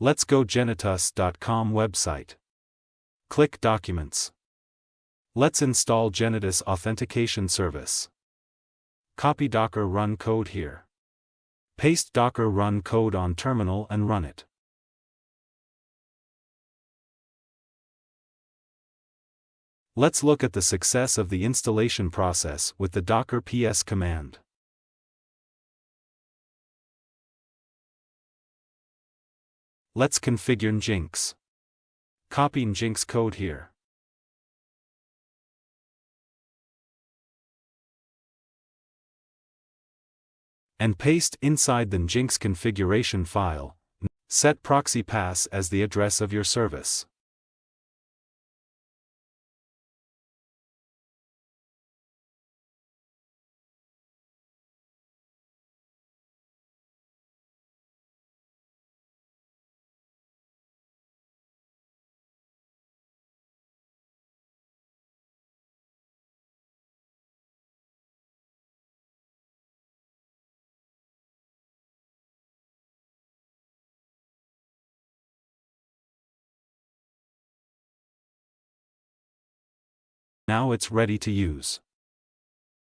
Let's go Genetous.com website. Click Documents. Let's install Genetous Authentication Service. Copy Docker run code here. Paste Docker run code on terminal and run it. Let's look at the success of the installation process with the docker ps command. Let's configure Nginx. Copy Nginx code here. And paste inside the Nginx configuration file. Set proxy pass as the address of your service. Now it's ready to use.